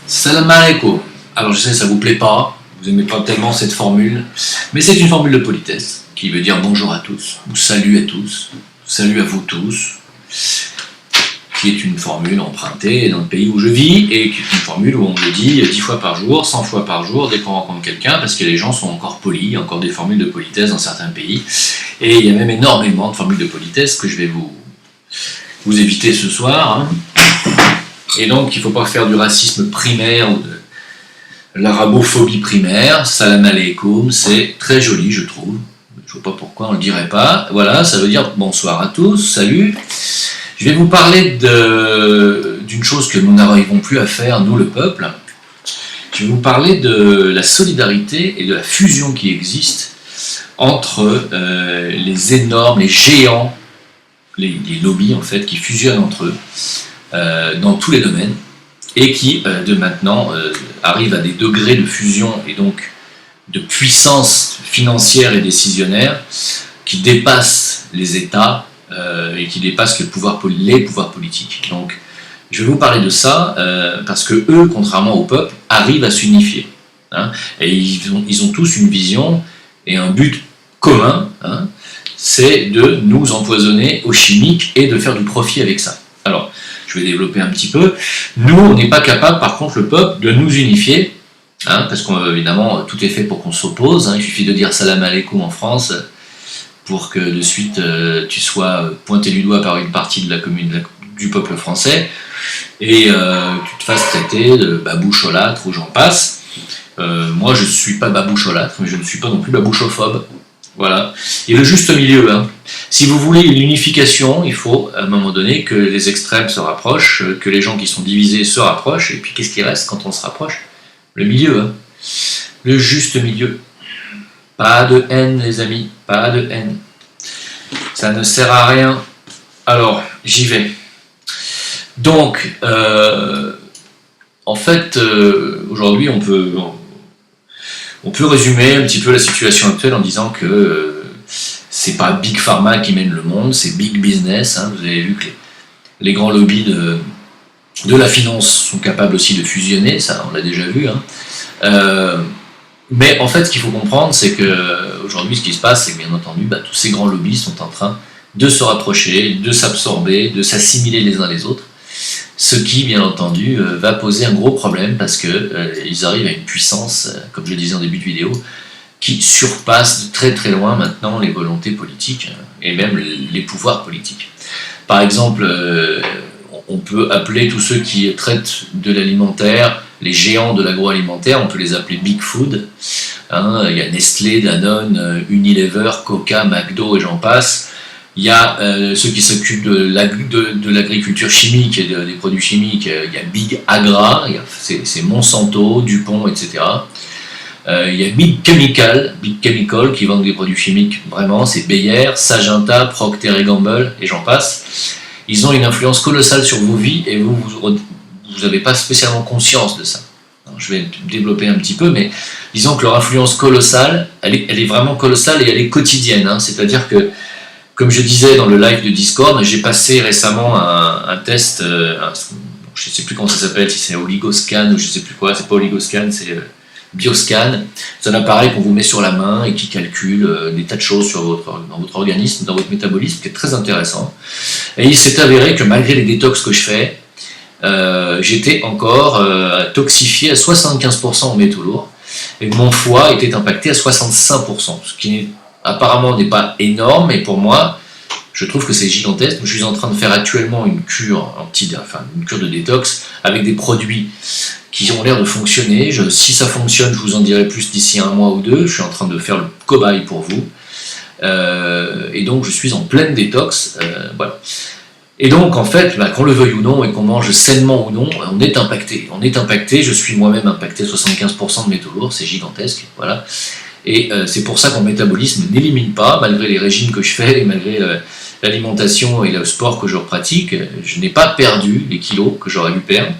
Salam alaikum. Alors je sais, ça vous plaît pas, vous aimez pas tellement cette formule, mais c'est une formule de politesse qui veut dire bonjour à tous, ou salut à tous, salut à vous tous, qui est une formule empruntée dans le pays où je vis et qui est une formule où on le dit 10 fois par jour, 100 fois par jour dès qu'on rencontre quelqu'un parce que les gens sont encore polis, il y a encore des formules de politesse dans certains pays et il y a même énormément de formules de politesse que je vais vous éviter ce soir. Et donc il ne faut pas faire du racisme primaire ou de l'arabophobie primaire. Salam alaikum, c'est très joli je trouve, je ne vois pas pourquoi on ne le dirait pas. Voilà, ça veut dire bonsoir à tous, salut. Je vais vous parler d'une chose que nous n'arrivons plus à faire, nous le peuple. Je vais vous parler de la solidarité et de la fusion qui existe entre les géants, les lobbies en fait, qui fusionnent entre eux dans tous les domaines et qui de maintenant arrivent à des degrés de fusion et donc de puissance financière et décisionnaire qui dépassent les États et qui dépassent les pouvoirs politiques. Donc, je vais vous parler de ça parce que eux, contrairement au peuple, arrivent à s'unifier. Et ils ont tous une vision et un but commun, c'est de nous empoisonner au chimique et de faire du profit avec ça. Alors, je vais développer un petit peu. Nous, on n'est pas capable, par contre, le peuple, de nous unifier, parce qu'évidemment, tout est fait pour qu'on s'oppose. Il suffit de dire salam alaikum en France pour que de suite tu sois pointé du doigt par une partie de la commune du peuple français et tu te fasses traiter de baboucholâtre ou j'en passe. Moi je ne suis pas baboucholâtre, mais je ne suis pas non plus babouchophobe. Voilà. Et le juste milieu. Si vous voulez une unification, il faut à un moment donné que les extrêmes se rapprochent, que les gens qui sont divisés se rapprochent, et puis qu'est-ce qui reste quand on se rapproche? Le milieu. Le juste milieu. Pas de haine, les amis, pas de haine. Ça ne sert à rien. Alors, j'y vais. Donc, en fait, aujourd'hui, on peut résumer un petit peu la situation actuelle en disant que c'est pas Big Pharma qui mène le monde, c'est Big Business. Vous avez vu que les grands lobbies de la finance sont capables aussi de fusionner, ça on l'a déjà vu. Mais en fait, ce qu'il faut comprendre, c'est qu'aujourd'hui, ce qui se passe, c'est que bien entendu, tous ces grands lobbies sont en train de se rapprocher, de s'absorber, de s'assimiler les uns les autres, ce qui, bien entendu, va poser un gros problème parce qu'ils arrivent à une puissance, comme je le disais en début de vidéo, qui surpasse de très très loin maintenant les volontés politiques et même les pouvoirs politiques. Par exemple, on peut appeler tous ceux qui traitent de l'alimentaire, les géants de l'agroalimentaire, on peut les appeler Big Food. Il y a Nestlé, Danone, Unilever, Coca, McDo et j'en passe. Il y a ceux qui s'occupent de l'agriculture chimique et des produits chimiques. Il y a Big Agra, c'est Monsanto, Dupont, etc. Il y a Big Chemical qui vendent des produits chimiques, vraiment, c'est Bayer, Syngenta, Procter & Gamble et j'en passe. Ils ont une influence colossale sur vos vies et vous n'avez pas spécialement conscience de ça. Alors, je vais développer un petit peu, mais disons que leur influence colossale, elle est vraiment colossale et elle est quotidienne. C'est-à-dire que, comme je disais dans le live de Discord, j'ai passé récemment un test, je ne sais plus comment ça s'appelle, si c'est Oligoscan ou je ne sais plus quoi, c'est pas Oligoscan, c'est Bioscan. C'est un appareil qu'on vous met sur la main et qui calcule des tas de choses dans votre organisme, dans votre métabolisme, qui est très intéressant. Et il s'est avéré que malgré les détox que je fais, j'étais encore toxifié à 75% en métaux lourds et mon foie était impacté à 65%, ce qui apparemment n'est pas énorme, mais pour moi, je trouve que c'est gigantesque. Je suis en train de faire actuellement une cure de détox avec des produits qui ont l'air de fonctionner. Si ça fonctionne, je vous en dirai plus d'ici 1 mois ou 2. Je suis en train de faire le cobaye pour vous. Et donc, je suis en pleine détox. Voilà. Et donc, en fait, qu'on le veuille ou non, et qu'on mange sainement ou non, on est impacté. On est impacté, je suis moi-même impacté à 75% de métaux lourds, c'est gigantesque. Voilà. Et c'est pour ça que mon métabolisme n'élimine pas, malgré les régimes que je fais, et malgré l'alimentation et le sport que je pratique, je n'ai pas perdu les kilos que j'aurais dû perdre,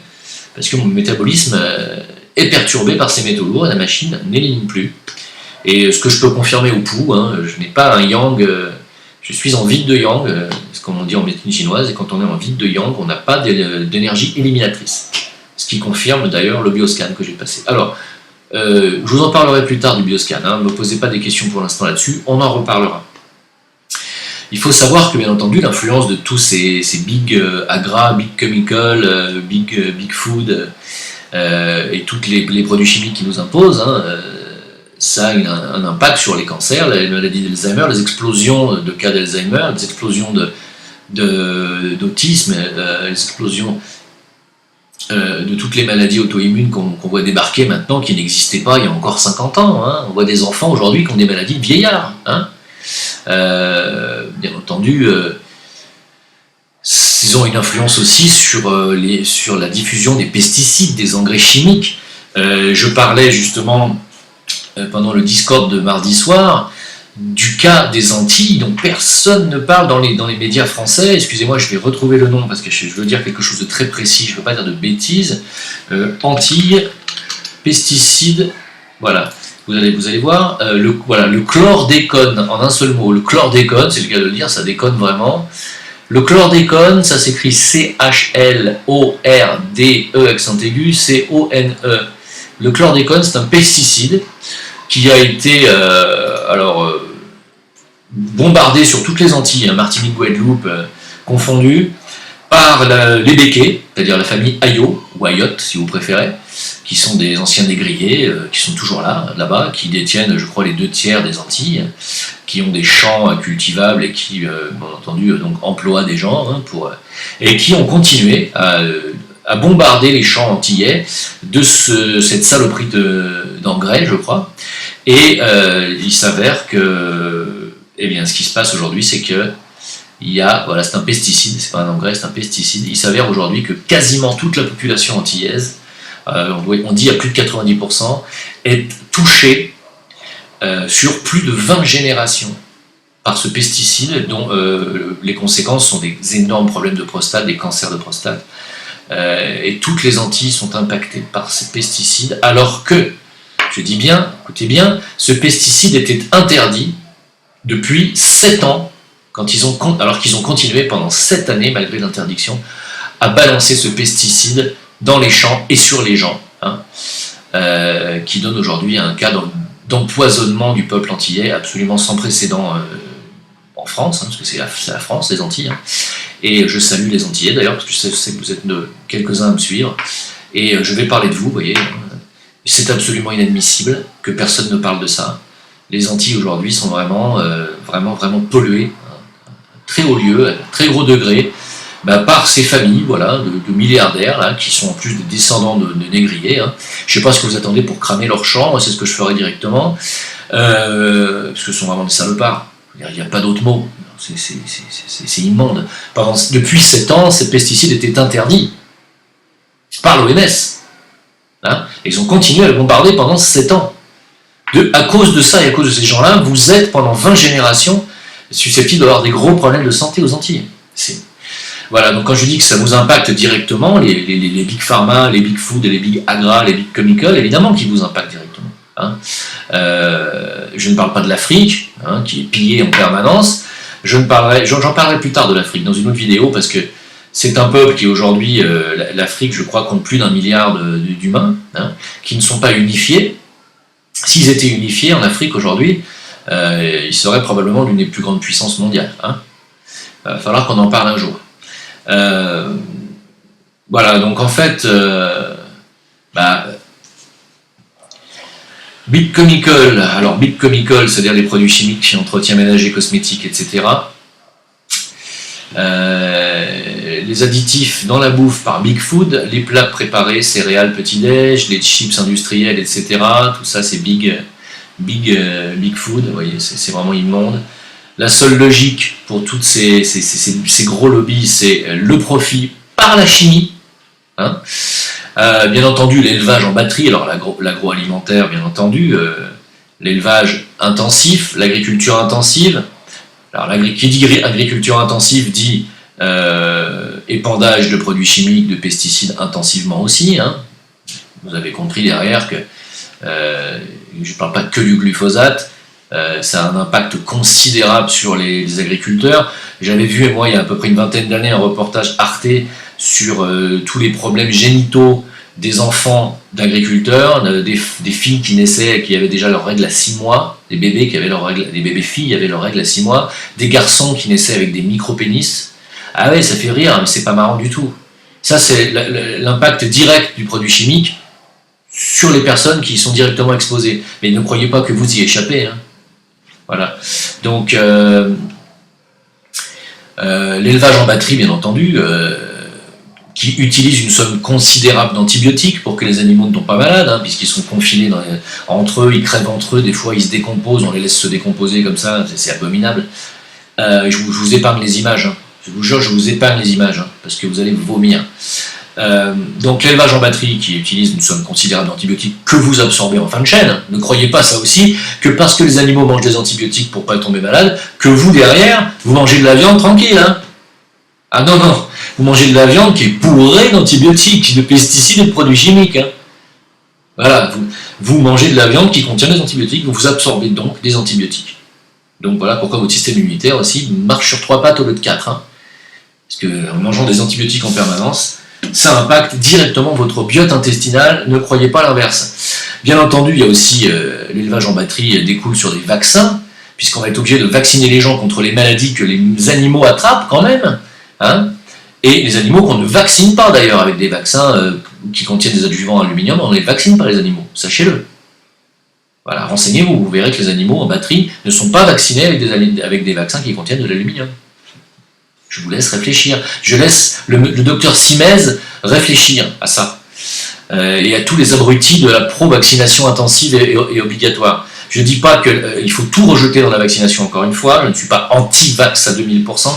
parce que mon métabolisme est perturbé par ces métaux lourds et la machine n'élimine plus. Et ce que je peux confirmer au pouls, je n'ai pas un yang, je suis en vide de yang, c'est comme on dit en médecine chinoise, et quand on est en vide de yang, on n'a pas d'énergie éliminatrice. ce qui confirme d'ailleurs le bioscan que j'ai passé. Alors, je vous en parlerai plus tard du bioscan, ne me posez pas des questions pour l'instant là-dessus, on en reparlera. Il faut savoir que bien entendu l'influence de tous ces big agra, big chemical, big food et tous les produits chimiques qui nous imposent, ça a un impact sur les cancers, les maladies d'Alzheimer, les explosions de cas d'Alzheimer, les explosions d'autisme, les explosions de toutes les maladies auto-immunes qu'on voit débarquer maintenant, qui n'existaient pas il y a encore 50 ans. On voit des enfants aujourd'hui qui ont des maladies de vieillards. Bien entendu, ils ont une influence aussi sur la diffusion des pesticides, des engrais chimiques. Je parlais justement pendant le Discord de mardi soir du cas des Antilles dont personne ne parle dans les médias français. Excusez-moi, je vais retrouver le nom parce que je veux dire quelque chose de très précis, je ne veux pas dire de bêtises. Antilles, pesticides, voilà. Vous allez voir, le chlordécone, en un seul mot, le chlordécone, c'est le cas de le dire, ça déconne vraiment. Le chlordécone, ça s'écrit C-H-L-O-R-D-E accent aigu, C-O-N-E. Le chlordécone, c'est un pesticide qui a été bombardé sur toutes les Antilles, Martinique, Guadeloupe confondues, par les béquets, c'est-à-dire la famille Ayot, ou Ayotte si vous préférez, qui sont des anciens négriers, qui sont toujours là-bas, qui détiennent, je crois, les 2/3 des Antilles, qui ont des champs cultivables et qui, bien entendu, donc emploient des gens, et qui ont continué à bombarder les champs antillais de cette saloperie d'engrais, je crois. Et il s'avère que, ce qui se passe aujourd'hui, c'est que c'est un pesticide, c'est pas un engrais, c'est un pesticide. Il s'avère aujourd'hui que quasiment toute la population antillaise, on dit à plus de 90%, est touchée sur plus de 20 générations par ce pesticide, dont les conséquences sont des énormes problèmes de prostate, des cancers de prostate. Et toutes les Antilles sont impactées par ces pesticides, alors que, je dis bien, écoutez bien, ce pesticide était interdit depuis 7 ans, alors qu'ils ont continué pendant 7 années, malgré l'interdiction, à balancer ce pesticide dans les champs et sur les gens, qui donne aujourd'hui un cas d'empoisonnement du peuple antillais absolument sans précédent en France, parce que c'est la France, les Antilles. Et je salue les Antillais d'ailleurs, parce que je sais que vous êtes quelques-uns à me suivre, et je vais parler de vous, vous voyez. C'est absolument inadmissible que personne ne parle de ça. Les Antilles aujourd'hui sont vraiment polluées, très haut lieu, à très gros degré, par ces familles de milliardaires qui sont en plus des descendants de négriers. Je ne sais pas ce que vous attendez pour cramer leurs champs, c'est ce que je ferai directement, parce que ce sont vraiment des salopards. Il n'y a pas d'autre mot, c'est immonde. Depuis 7 ans, ces pesticides étaient interdits par l'OMS. Ils ont continué à le bombarder pendant 7 ans. À cause de ça et à cause de ces gens-là, vous êtes pendant 20 générations susceptibles d'avoir des gros problèmes de santé aux Antilles. Voilà, donc quand je dis que ça vous impacte directement, les big pharma, les big food, les big agra, les big chemical, évidemment qu'ils vous impactent directement. Je ne parle pas de l'Afrique, qui est pillée en permanence. J'en parlerai plus tard de l'Afrique dans une autre vidéo, parce que c'est un peuple qui aujourd'hui, l'Afrique, je crois, compte plus d'1 milliard d'humains, qui ne sont pas unifiés. S'ils étaient unifiés en Afrique aujourd'hui, ils seraient probablement l'une des plus grandes puissances mondiales. Il va falloir qu'on en parle un jour. Voilà, donc en fait, Big Chemical, alors Big Chemical, c'est-à-dire les produits chimiques, entretien ménager, cosmétiques, etc. Les additifs dans la bouffe par Big Food, les plats préparés, céréales, petit-déj, les chips industriels, etc. Tout ça, c'est Big Food, vous voyez, c'est vraiment immonde. La seule logique pour toutes ces gros lobbies, c'est le profit par la chimie. Bien entendu, l'élevage en batterie, alors l'agroalimentaire, bien entendu, l'élevage intensif, l'agriculture intensive. Alors, qui dit agriculture intensive dit épandage de produits chimiques, de pesticides intensivement aussi. Vous avez compris derrière que je ne parle pas que du glyphosate. Ça a un impact considérable sur les agriculteurs. J'avais vu, moi, il y a à peu près une vingtaine d'années, un reportage Arte sur tous les problèmes génitaux des enfants d'agriculteurs, des filles qui naissaient et qui avaient déjà leurs règles à 6 mois, des bébés qui avaient leurs règles, des bébés filles avaient leurs règles à 6 mois, des garçons qui naissaient avec des micro-pénis. Ah ouais, ça fait rire, mais c'est pas marrant du tout. Ça, c'est l'impact direct du produit chimique sur les personnes qui y sont directement exposées. Mais ne croyez pas que vous y échappez. Hein. Voilà. Donc, l'élevage en batterie, bien entendu, qui utilise une somme considérable d'antibiotiques pour que les animaux ne tombent pas malades, hein, puisqu'ils sont confinés entre eux, ils crèvent entre eux, des fois ils se décomposent, on les laisse se décomposer comme ça, c'est abominable. Je vous épargne les images, hein. Je vous jure, je vous épargne les images, hein, parce que vous allez vomir. Donc l'élevage en batterie qui utilise une somme considérable d'antibiotiques que vous absorbez en fin de chaîne, ne croyez pas ça aussi, que parce que les animaux mangent des antibiotiques pour pas tomber malade, que vous derrière, vous mangez de la viande tranquille. Hein. Ah non, non, vous mangez de la viande qui est bourrée d'antibiotiques, de pesticides et de produits chimiques. Hein. Voilà, vous mangez de la viande qui contient des antibiotiques, vous absorbez donc des antibiotiques. Donc voilà pourquoi votre système immunitaire aussi marche sur 3 pattes au lieu de 4. Hein. Parce qu'en mangeant des antibiotiques en permanence, ça impacte directement votre biote intestinale, ne croyez pas l'inverse. Bien entendu, il y a aussi l'élevage en batterie découle sur des vaccins, puisqu'on va être obligé de vacciner les gens contre les maladies que les animaux attrapent quand même. Hein, et les animaux qu'on ne vaccine pas d'ailleurs avec des vaccins qui contiennent des adjuvants en aluminium, on ne les vaccine pas les animaux, sachez-le. Voilà, renseignez-vous, vous verrez que les animaux en batterie ne sont pas vaccinés avec des vaccins qui contiennent de l'aluminium. Je vous laisse réfléchir. Je laisse le docteur Simez réfléchir à ça. Et à tous les abrutis de la pro-vaccination intensive et obligatoire. Je ne dis pas qu'il faut tout rejeter dans la vaccination, encore une fois, je ne suis pas anti-vax à 2000%,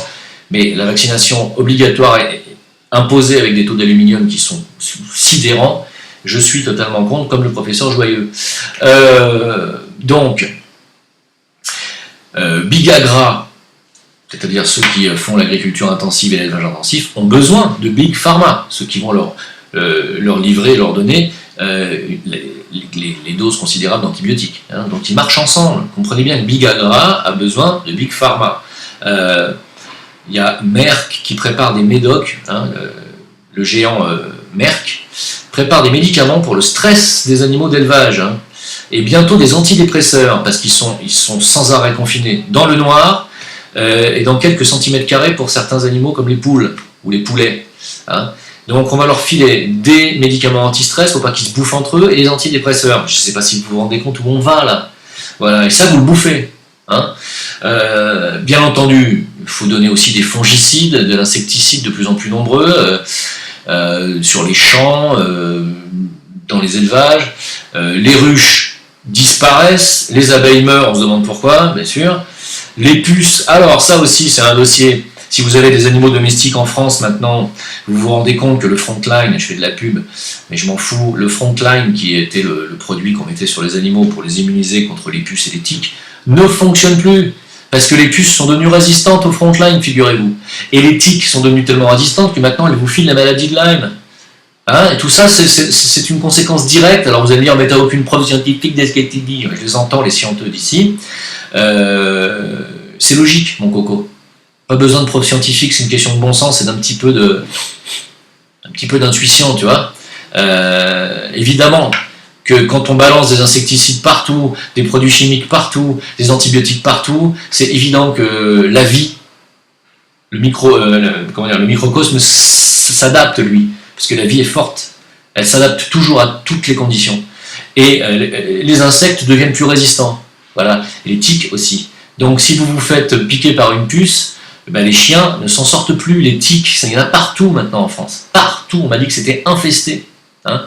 mais la vaccination obligatoire est imposée avec des taux d'aluminium qui sont sidérants, je suis totalement contre, comme le professeur Joyeux. Donc, Bigagra, c'est-à-dire ceux qui font l'agriculture intensive et l'élevage intensif, ont besoin de Big Pharma, ceux qui vont leur livrer, leur donner les doses considérables d'antibiotiques. Hein. Donc ils marchent ensemble. Comprenez bien que Bigagra a besoin de Big Pharma. Il y a Merck qui prépare des médocs, hein, le géant Merck, prépare des médicaments pour le stress des animaux d'élevage. Hein, et bientôt des antidépresseurs, parce qu'ils sont sans arrêt confinés dans le noir, et dans quelques centimètres carrés pour certains animaux comme les poules ou les poulets. Hein. Donc on va leur filer des médicaments anti-stress, faut pas qu'ils se bouffent entre eux, et des antidépresseurs. Je ne sais pas si vous vous rendez compte où on va là. Voilà, et ça vous le bouffez. Hein. Bien entendu, il faut donner aussi des fongicides, de l'insecticide de plus en plus nombreux, sur les champs, dans les élevages. Les ruches disparaissent, les abeilles meurent, on se demande pourquoi, bien sûr. Les puces, alors ça aussi c'est un dossier, si vous avez des animaux domestiques en France maintenant, vous vous rendez compte que le Frontline, je fais de la pub, mais je m'en fous, le Frontline qui était le produit qu'on mettait sur les animaux pour les immuniser contre les puces et les tiques, ne fonctionne plus, parce que les puces sont devenues résistantes au Frontline, figurez-vous, et les tiques sont devenues tellement résistantes que maintenant elles vous filent la maladie de Lyme. Hein, et tout ça, c'est une conséquence directe. Alors vous allez me dire, mais t'as aucune preuve scientifique de ce qui a été dit. Je les entends, les scienteux d'ici. C'est logique, mon coco. Pas besoin de preuves scientifiques, c'est une question de bon sens et d'un petit peu d'intuition, tu vois. Évidemment que quand on balance des insecticides partout, des produits chimiques partout, des antibiotiques partout, c'est évident que la vie, le microcosme s'adapte, lui. Parce que la vie est forte, elle s'adapte toujours à toutes les conditions. Et les insectes deviennent plus résistants. Voilà, et les tiques aussi. Donc si vous vous faites piquer par une puce, ben, les chiens ne s'en sortent plus, les tiques, il y en a partout maintenant en France. Partout, on m'a dit que c'était infesté. Hein.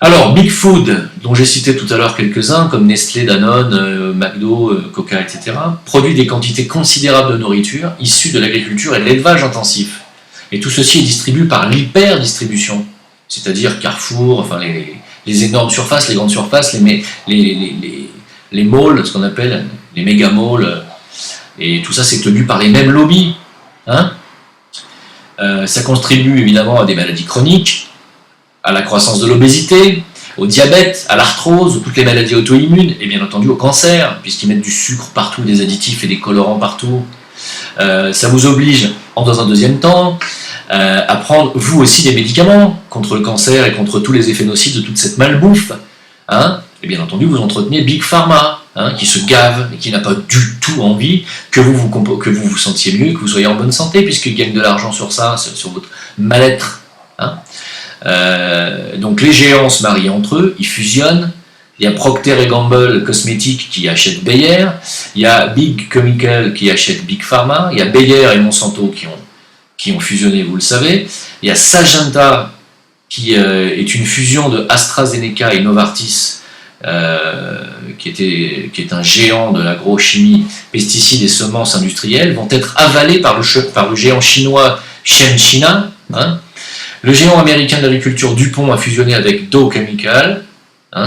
Alors, Big Food, dont j'ai cité tout à l'heure quelques-uns, comme Nestlé, Danone, McDo, Coca, etc., produit des quantités considérables de nourriture issues de l'agriculture et de l'élevage intensif. Et tout ceci est distribué par l'hyper-distribution, c'est-à-dire Carrefour, enfin les énormes surfaces, les grandes surfaces, les malls, ce qu'on appelle les méga malls, et tout ça c'est tenu par les mêmes lobbies. Hein. Ça contribue évidemment à des maladies chroniques, à la croissance de l'obésité, au diabète, à l'arthrose, toutes les maladies auto-immunes, et bien entendu au cancer, puisqu'ils mettent du sucre partout, des additifs et des colorants partout. Ça vous oblige, dans un deuxième temps, à prendre vous aussi des médicaments contre le cancer et contre tous les effets nocifs de toute cette malbouffe. Hein, et bien entendu, vous entretenez Big Pharma, qui se gave et qui n'a pas du tout envie que vous vous sentiez mieux, que vous soyez en bonne santé, puisqu'il gagne de l'argent sur ça, sur votre mal-être. Hein. Donc les géants se marient entre eux, ils fusionnent. Il y a Procter & Gamble Cosmétiques qui achète Bayer, il y a Big Chemical qui achète Big Pharma, il y a Bayer et Monsanto qui ont fusionné, vous le savez. Il y a Syngenta qui est une fusion de AstraZeneca et Novartis, qui est un géant de l'agrochimie, pesticides et semences industrielles, vont être avalés par le géant chinois Shenchina. Hein. Le géant américain de l'agriculture DuPont a fusionné avec Dow Chemical,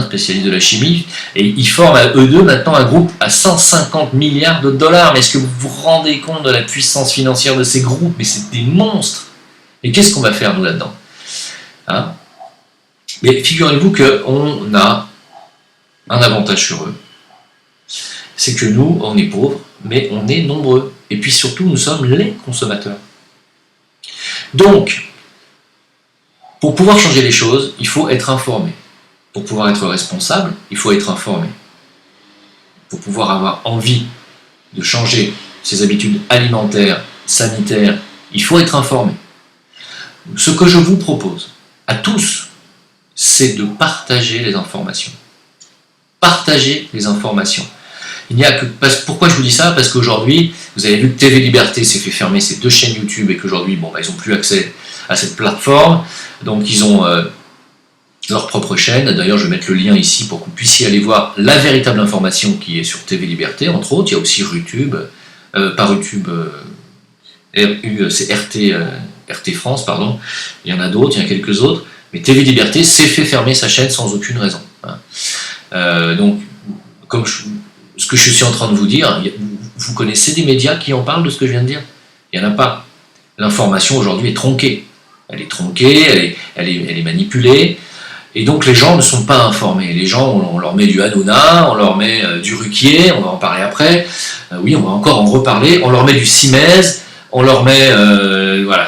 spécialiste de la chimie, et ils forment à eux deux maintenant un groupe à 150 milliards de dollars. Mais est-ce que vous vous rendez compte de la puissance financière de ces groupes? Mais c'est des monstres. Et qu'est-ce qu'on va faire nous là-dedans? Mais figurez-vous qu'on a un avantage sur eux. C'est que nous, on est pauvres, mais on est nombreux. Et puis surtout, nous sommes les consommateurs. Donc, pour pouvoir changer les choses, il faut être informé. Pour pouvoir être responsable, il faut être informé. Pour pouvoir avoir envie de changer ses habitudes alimentaires, sanitaires, il faut être informé. Ce que je vous propose à tous, c'est de partager les informations. Partager les informations. Il n'y a que, pourquoi je vous dis ça? Parce qu'aujourd'hui, vous avez vu que TV Liberté s'est fait fermer ses 2 chaînes YouTube et qu'aujourd'hui, ils n'ont plus accès à cette plateforme. Donc ils ont leur propre chaîne. D'ailleurs, je vais mettre le lien ici pour que vous puissiez aller voir la véritable information qui est sur TV Liberté, entre autres. Il y a aussi Rutube, pas Rutube, c'est RT France, pardon. Il y en a d'autres, il y en a quelques autres. Mais TV Liberté s'est fait fermer sa chaîne sans aucune raison. Donc, comme ce que je suis en train de vous dire, vous connaissez des médias qui en parlent de ce que je viens de dire? Il n'y en a pas. L'information aujourd'hui est tronquée. Elle est tronquée, elle est manipulée. Et donc les gens ne sont pas informés. Les gens, on leur met du Hanouna, on leur met du Ruquier, on va en parler après. Oui, on va encore en reparler. On leur met du Simez, on leur met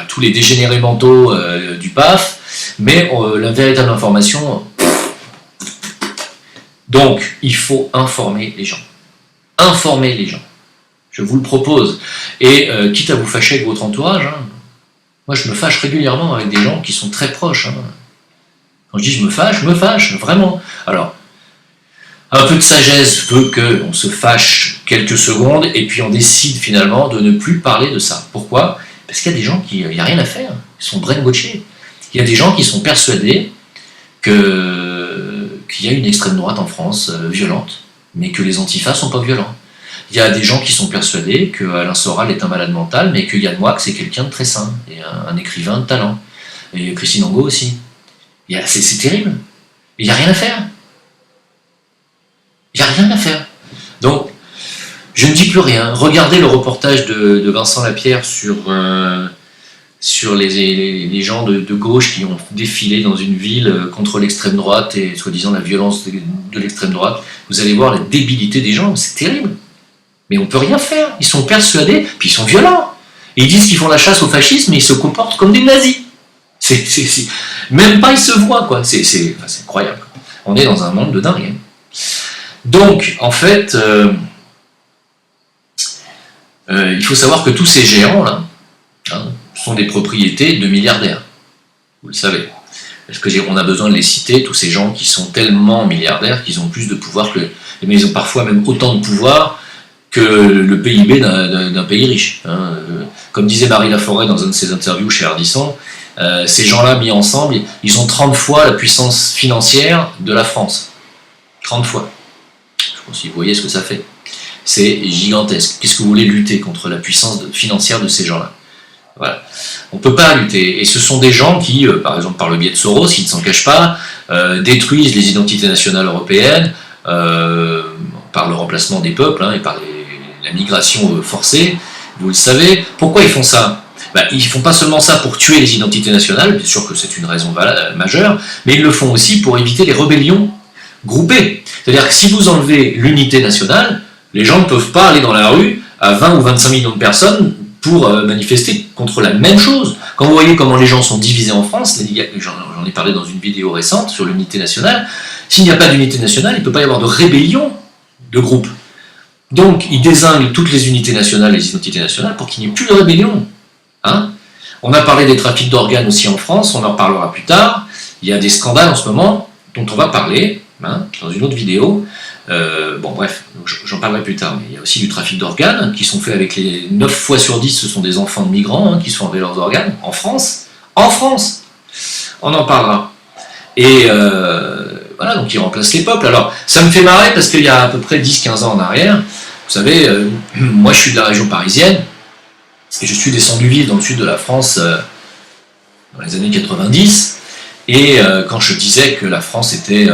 tous les dégénérés mentaux du PAF. Mais la véritable information... Donc, il faut informer les gens. Informer les gens. Je vous le propose. Et quitte à vous fâcher avec votre entourage, moi je me fâche régulièrement avec des gens qui sont très proches. Quand je dis je me fâche, vraiment. Alors, un peu de sagesse veut qu'on se fâche quelques secondes et puis on décide finalement de ne plus parler de ça. Pourquoi? Parce qu'il y a des gens il n'y a rien à faire. Ils sont brainwashés. Il y a des gens qui sont persuadés qu'il y a une extrême droite en France violente, mais que les antifas sont pas violents. Il y a des gens qui sont persuadés que Alain Soral est un malade mental, mais que Yann Moix c'est quelqu'un de très sain, et un écrivain de talent. Et Christine Angot aussi. C'est terrible. Il n'y a rien à faire. Il n'y a rien à faire. Donc, je ne dis plus rien. Regardez le reportage de Vincent Lapierre sur les gens de gauche qui ont défilé dans une ville contre l'extrême droite et soi-disant la violence de l'extrême droite. Vous allez voir la débilité des gens, c'est terrible. Mais on ne peut rien faire. Ils sont persuadés, puis ils sont violents. Et ils disent qu'ils font la chasse au fascisme, mais ils se comportent comme des nazis. Même pas ils se voient, quoi. C'est incroyable. On est dans un monde de dingue. Donc, en fait, il faut savoir que tous ces géants-là sont des propriétés de milliardaires. Vous le savez. Est-ce qu'on a besoin de les citer, tous ces gens qui sont tellement milliardaires qu'ils ont plus de pouvoir mais ils ont parfois même autant de pouvoir que le PIB d'un pays riche. Comme disait Marie Laforêt dans une de ses interviews chez Ardisson, ces gens-là mis ensemble, ils ont 30 fois la puissance financière de la France. 30 fois. Je pense que vous voyez ce que ça fait. C'est gigantesque. Qu'est-ce que vous voulez lutter contre la puissance financière de ces gens-là? Voilà. On ne peut pas lutter. Et ce sont des gens qui, par exemple par le biais de Soros, qui ne s'en cachent pas, détruisent les identités nationales européennes par le remplacement des peuples et par la migration forcée. Vous le savez. Pourquoi ils font ça? Ils ne font pas seulement ça pour tuer les identités nationales, bien sûr que c'est une raison majeure, mais ils le font aussi pour éviter les rébellions groupées. C'est-à-dire que si vous enlevez l'unité nationale, les gens ne peuvent pas aller dans la rue à 20 ou 25 millions de personnes pour manifester contre la même chose. Quand vous voyez comment les gens sont divisés en France, j'en ai parlé dans une vidéo récente sur l'unité nationale, s'il n'y a pas d'unité nationale, il ne peut pas y avoir de rébellion de groupe. Donc, ils désignent toutes les unités nationales, les identités nationales, pour qu'il n'y ait plus de rébellion. Hein? On a parlé des trafics d'organes aussi en France, on en parlera plus tard. Il y a des scandales en ce moment dont on va parler dans une autre vidéo. Bon bref, j'en parlerai plus tard, mais il y a aussi du trafic d'organes qui sont faits avec les 9 fois sur 10, ce sont des enfants de migrants qui se font enlever leurs organes en France. En France, on en parlera. Et voilà, donc ils remplacent les peuples. Alors, ça me fait marrer parce qu'il y a à peu près 10-15 ans en arrière, vous savez, moi je suis de la région parisienne, et je suis descendu vivre dans le sud de la France dans les années 90, et quand je disais que la France était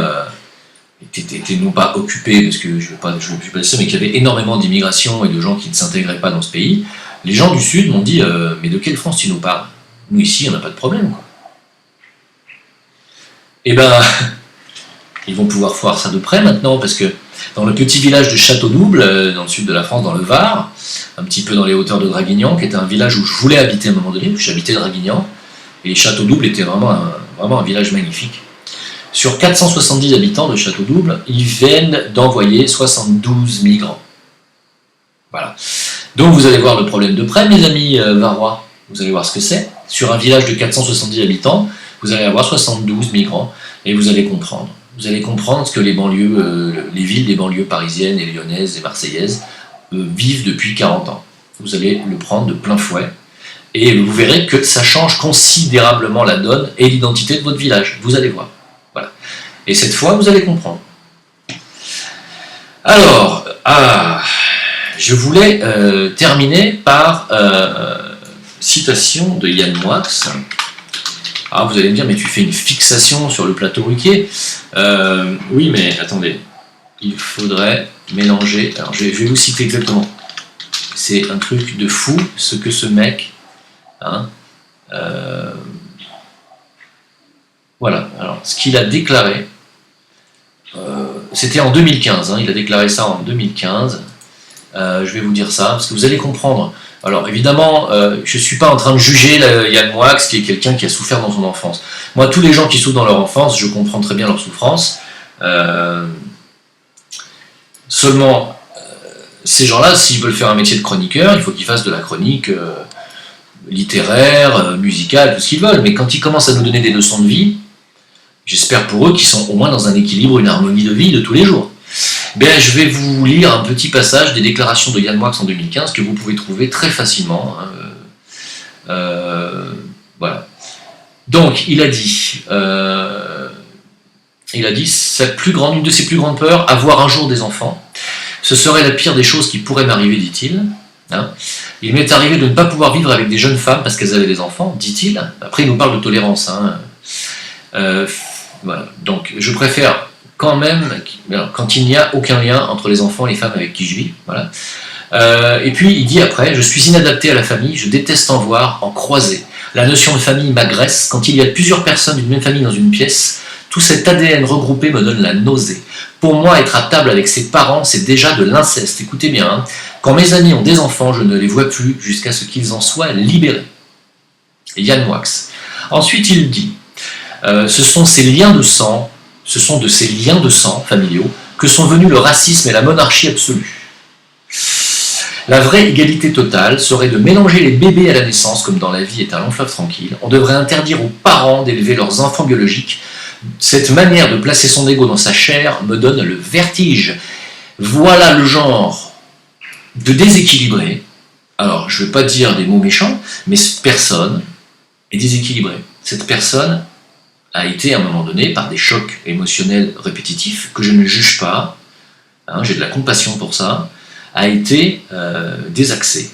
non pas occupée, parce que je ne veux pas dire ça, mais qu'il y avait énormément d'immigration et de gens qui ne s'intégraient pas dans ce pays, les gens du sud m'ont dit mais de quelle France tu nous parles? Nous ici, on n'a pas de problème, quoi. Eh ben, ils vont pouvoir voir ça de près maintenant, parce que dans le petit village de Château-Double, dans le sud de la France, dans le Var, un petit peu dans les hauteurs de Draguignan, qui était un village où je voulais habiter à un moment donné, j'habitais Draguignan, et Château-Double était vraiment un village magnifique. Sur 470 habitants de Château-Double, ils viennent d'envoyer 72 migrants. Voilà. Donc vous allez voir le problème de près, mes amis varois. Vous allez voir ce que c'est. Sur un village de 470 habitants, vous allez avoir 72 migrants, et vous allez comprendre. Vous allez comprendre ce que les banlieues, les villes des banlieues parisiennes et lyonnaises et marseillaises vivent depuis 40 ans. Vous allez le prendre de plein fouet, et vous verrez que ça change considérablement la donne et l'identité de votre village. Vous allez voir. Voilà. Et cette fois, vous allez comprendre. Alors, je voulais terminer par citation de Yann Moix. Ah, vous allez me dire, mais tu fais une fixation sur le plateau Ruquier. Oui, mais attendez, il faudrait mélanger. Alors, je vais vous citer exactement. C'est un truc de fou, ce que ce mec... voilà, alors, ce qu'il a déclaré, c'était en 2015, il a déclaré ça en 2015. Je vais vous dire ça, parce que vous allez comprendre. Alors évidemment, je ne suis pas en train de juger Yann Moix, qui est quelqu'un qui a souffert dans son enfance. Moi, tous les gens qui souffrent dans leur enfance, je comprends très bien leur souffrance. Seulement, ces gens-là, s'ils veulent faire un métier de chroniqueur, il faut qu'ils fassent de la chronique littéraire, musicale, tout ce qu'ils veulent. Mais quand ils commencent à nous donner des leçons de vie, j'espère pour eux qu'ils sont au moins dans un équilibre, une harmonie de vie de tous les jours. Ben, je vais vous lire un petit passage des déclarations de Yann Moix en 2015 que vous pouvez trouver très facilement. Voilà. Donc, il a dit, une de ses plus grandes peurs, avoir un jour des enfants. Ce serait la pire des choses qui pourraient m'arriver, dit-il. Il m'est arrivé de ne pas pouvoir vivre avec des jeunes femmes parce qu'elles avaient des enfants, dit-il. Après, il nous parle de tolérance. Voilà. Donc, je préfère quand même, quand il n'y a aucun lien entre les enfants et les femmes avec qui je vis. Voilà. Et puis, il dit après, je suis inadapté à la famille, je déteste en voir, en croiser. La notion de famille m'agresse. Quand il y a plusieurs personnes d'une même famille dans une pièce, tout cet ADN regroupé me donne la nausée. Pour moi, être à table avec ses parents, c'est déjà de l'inceste. Écoutez bien, quand mes amis ont des enfants, je ne les vois plus jusqu'à ce qu'ils en soient libérés. Yann Moix. Ensuite, il dit, ce sont de ces liens de sang familiaux que sont venus le racisme et la monarchie absolue. La vraie égalité totale serait de mélanger les bébés à la naissance, comme dans La vie est un long fleuve tranquille. On devrait interdire aux parents d'élever leurs enfants biologiques. Cette manière de placer son ego dans sa chair me donne le vertige. Voilà le genre de déséquilibré. Alors, je ne veux pas dire des mots méchants, mais cette personne est déséquilibrée. Cette personne a été, à un moment donné, par des chocs émotionnels répétitifs, que je ne juge pas, j'ai de la compassion pour ça, a été désaxé.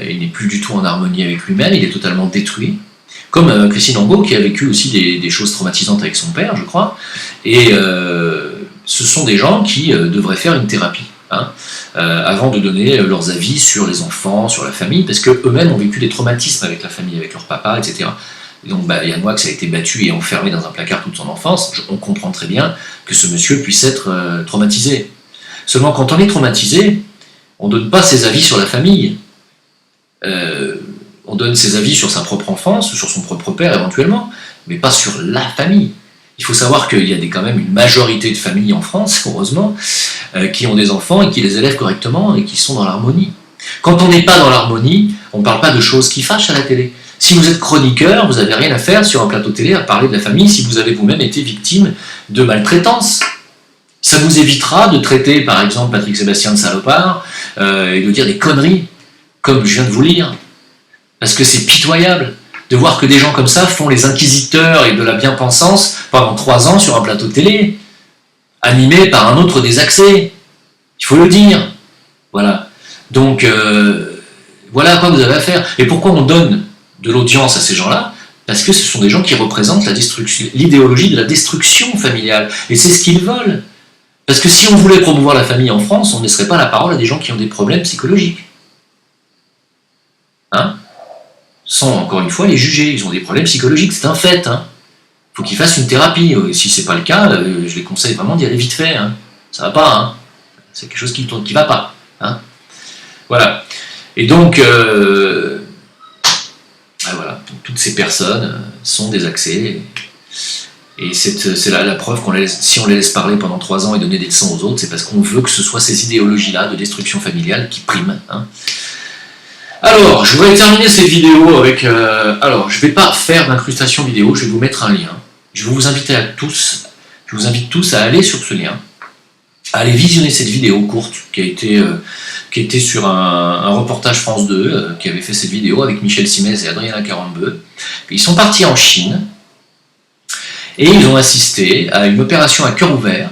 Il n'est plus du tout en harmonie avec lui-même, il est totalement détruit. Comme Christine Angot, qui a vécu aussi des choses traumatisantes avec son père, je crois. Et ce sont des gens qui devraient faire une thérapie, avant de donner leurs avis sur les enfants, sur la famille, parce qu'eux-mêmes ont vécu des traumatismes avec la famille, avec leur papa, etc. Et donc Yann Moix a été battu et enfermé dans un placard toute son enfance. On comprend très bien que ce monsieur puisse être traumatisé. Seulement, quand on est traumatisé, On ne donne pas ses avis sur la famille. On donne ses avis sur sa propre enfance, sur son propre père éventuellement, mais pas sur la famille. Il faut savoir qu'il y a quand même une majorité de familles en France, heureusement, qui ont des enfants et qui les élèvent correctement et qui sont dans l'harmonie. Quand on n'est pas dans l'harmonie, on ne parle pas de choses qui fâchent à la télé. Si vous êtes chroniqueur, vous n'avez rien à faire sur un plateau télé à parler de la famille si vous avez vous-même été victime de maltraitance. Ça vous évitera de traiter, par exemple, Patrick Sébastien de salopard et de dire des conneries, comme je viens de vous lire. Parce que c'est pitoyable de voir que des gens comme ça font les inquisiteurs et de la bien-pensance pendant 3 ans sur un plateau télé, animé par un autre désaxé. Il faut le dire. Voilà. Donc, voilà à quoi vous avez affaire. Et pourquoi on donne de l'audience à ces gens-là? Parce que ce sont des gens qui représentent l'idéologie de la destruction familiale. Et c'est ce qu'ils veulent. Parce que si on voulait promouvoir la famille en France, on ne laisserait pas la parole à des gens qui ont des problèmes psychologiques. Hein? Sans, encore une fois, les juger. Ils ont des problèmes psychologiques, c'est un fait. Hein. Faut qu'ils fassent une thérapie. Si c'est pas le cas, je les conseille vraiment d'y aller vite fait. Hein. Ça va pas. Hein. C'est quelque chose qui va pas. Hein. Voilà. Et donc, voilà. Donc, toutes ces personnes sont désaxées. Et c'est la preuve si on les laisse parler pendant 3 ans et donner des leçons aux autres, c'est parce qu'on veut que ce soit ces idéologies-là de destruction familiale qui priment. Hein. Alors, je voudrais terminer cette vidéo avec... alors, je ne vais pas faire d'incrustation vidéo, je vais vous mettre un lien. Je vais vous inviter tous à aller sur ce lien, à aller visionner cette vidéo courte qui était sur un reportage France 2, qui avait fait cette vidéo avec Michel Simès et Adriana Carambeu. Ils sont partis en Chine et ils ont assisté à une opération à cœur ouvert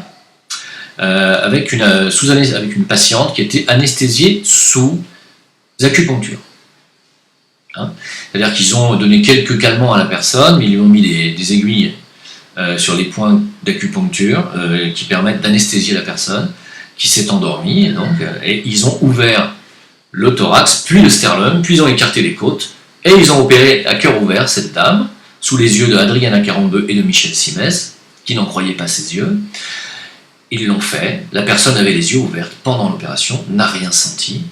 avec une patiente qui était anesthésiée sous acupuncture. Hein, c'est-à-dire qu'ils ont donné quelques calmants à la personne, mais ils lui ont mis des aiguilles sur les points d'acupuncture qui permettent d'anesthésier la personne, qui s'est endormie, et ils ont ouvert le thorax, puis le sternum, puis ils ont écarté les côtes, et ils ont opéré à cœur ouvert cette dame, sous les yeux de Adriana Carambeu et de Michel Simès, qui n'en croyaient pas ses yeux. Ils l'ont fait, la personne avait les yeux ouverts pendant l'opération, n'a rien senti,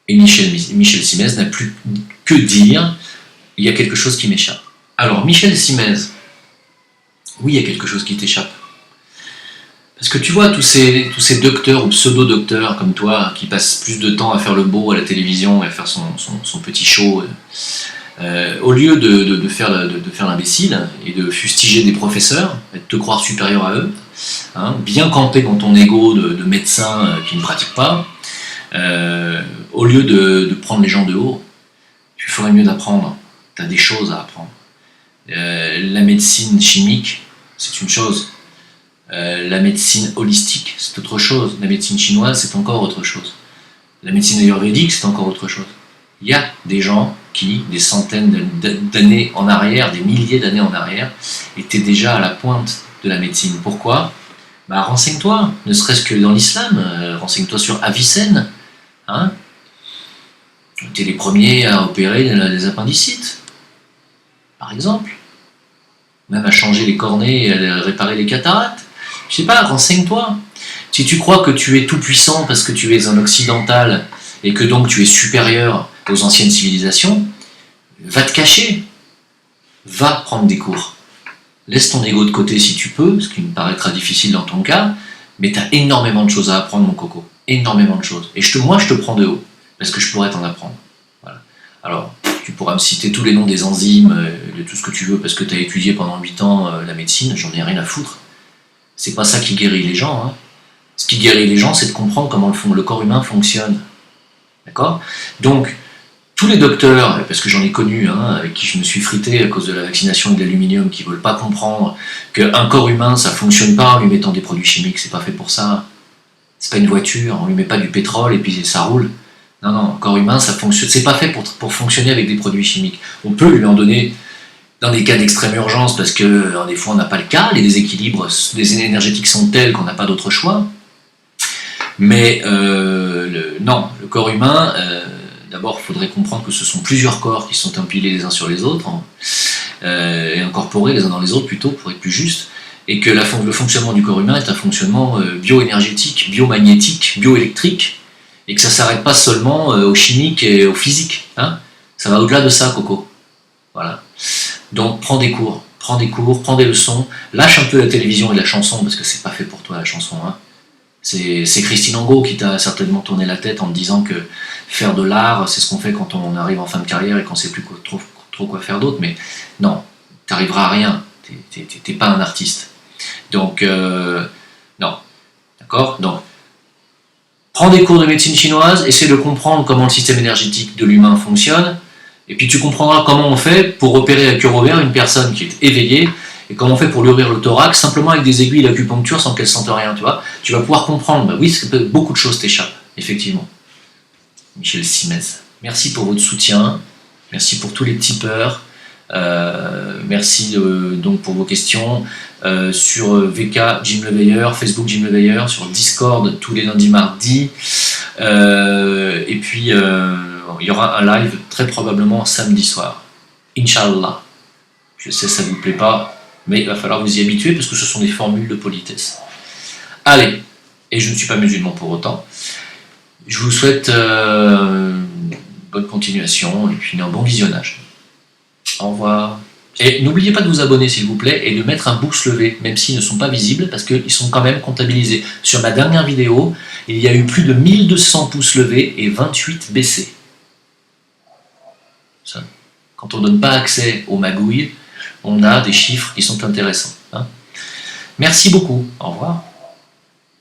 et Michel Simès n'a plus que dire « il y a quelque chose qui m'échappe ». Alors, Michel Simès, oui, il y a quelque chose qui t'échappe. Parce que tu vois, tous ces docteurs ou pseudo-docteurs comme toi, qui passent plus de temps à faire le beau à la télévision et à faire son petit show, au lieu de faire l'imbécile et de fustiger des professeurs, et de te croire supérieur à eux, hein, bien camper dans ton ego de médecin qui ne pratique pas, au lieu de prendre les gens de haut, tu ferais mieux d'apprendre. Tu as des choses à apprendre. La médecine chimique, c'est une chose. La médecine holistique, c'est autre chose. La médecine chinoise, c'est encore autre chose. La médecine ayurvédique, c'est encore autre chose. Il y a des gens qui, des centaines d'années en arrière, des milliers d'années en arrière, étaient déjà à la pointe de la médecine. Pourquoi ? Renseigne-toi, ne serait-ce que dans l'islam, renseigne-toi sur Avicenne. Hein, t'es les premiers à opérer les appendicites, par exemple. Même à changer les cornées et à réparer les cataractes. Je sais pas, renseigne-toi. Si tu crois que tu es tout puissant parce que tu es un occidental et que donc tu es supérieur aux anciennes civilisations, va te cacher. Va prendre des cours. Laisse ton ego de côté si tu peux, ce qui me paraîtra difficile dans ton cas, mais tu as énormément de choses à apprendre, mon coco. Énormément de choses. Et moi, je te prends de haut, parce que je pourrais t'en apprendre. Voilà. Alors, tu pourras me citer tous les noms des enzymes, de tout ce que tu veux, parce que tu as étudié pendant 8 ans la médecine, j'en ai rien à foutre. C'est pas ça qui guérit les gens. Hein. Ce qui guérit les gens, c'est de comprendre comment le corps humain fonctionne. D'accord ? Donc, tous les docteurs, parce que j'en ai connu, avec qui je me suis frité à cause de la vaccination et de l'aluminium, qui ne veulent pas comprendre qu'un corps humain, ça ne fonctionne pas en lui mettant des produits chimiques, c'est pas fait pour ça. C'est pas une voiture, on lui met pas du pétrole et puis ça roule. Non, un corps humain, ça fonctionne. C'est pas fait pour fonctionner avec des produits chimiques. On peut lui en donner dans des cas d'extrême urgence parce que des fois on n'a pas le cas, les déséquilibres énergétiques sont tels qu'on n'a pas d'autre choix. Mais non, le corps humain, d'abord il faudrait comprendre que ce sont plusieurs corps qui sont empilés les uns sur les autres, et incorporés les uns dans les autres plutôt, pour être plus juste, et que le fonctionnement du corps humain est un fonctionnement bioénergétique, biomagnétique, bioélectrique, Et que ça ne s'arrête pas seulement au chimique et au physique. Hein. Ça va au-delà de ça, Coco. Voilà. Donc prends des cours, prends des leçons, lâche un peu la télévision et la chanson, parce que c'est pas fait pour toi la chanson. Hein. C'est Christine Angot qui t'a certainement tourné la tête en te disant que faire de l'art, c'est ce qu'on fait quand on arrive en fin de carrière et qu'on sait plus trop quoi faire d'autre. Mais non, t'arriveras à rien. T'es pas un artiste. Donc, non. D'accord. Donc, prends des cours de médecine chinoise, essaie de comprendre comment le système énergétique de l'humain fonctionne, et puis tu comprendras comment on fait pour repérer à cœur ouvert une personne qui est éveillée, et comment on fait pour lui ouvrir le thorax simplement avec des aiguilles d'acupuncture sans qu'elle sente rien, tu vois. Tu vas pouvoir comprendre, bah oui, beaucoup de choses t'échappent, effectivement. Michel Simès. Merci pour votre soutien, merci pour tous les tipeurs, merci donc pour vos questions. Sur VK Jim Leveilleur, Facebook Jim Leveilleur, sur Discord tous les lundis mardis, et puis il y aura un live très probablement samedi soir, Inch'Allah. Je sais ça vous plaît pas, mais il va falloir vous y habituer parce que ce sont des formules de politesse. Allez, et je ne suis pas musulman pour autant. Je vous souhaite bonne continuation et puis un bon visionnage. Au revoir. Et n'oubliez pas de vous abonner s'il vous plaît et de mettre un pouce levé, même s'ils ne sont pas visibles, parce qu'ils sont quand même comptabilisés. Sur ma dernière vidéo, il y a eu plus de 1200 pouces levés et 28 baissés. Ça. Quand on ne donne pas accès aux magouilles, on a des chiffres qui sont intéressants. Hein. Merci beaucoup. Au revoir.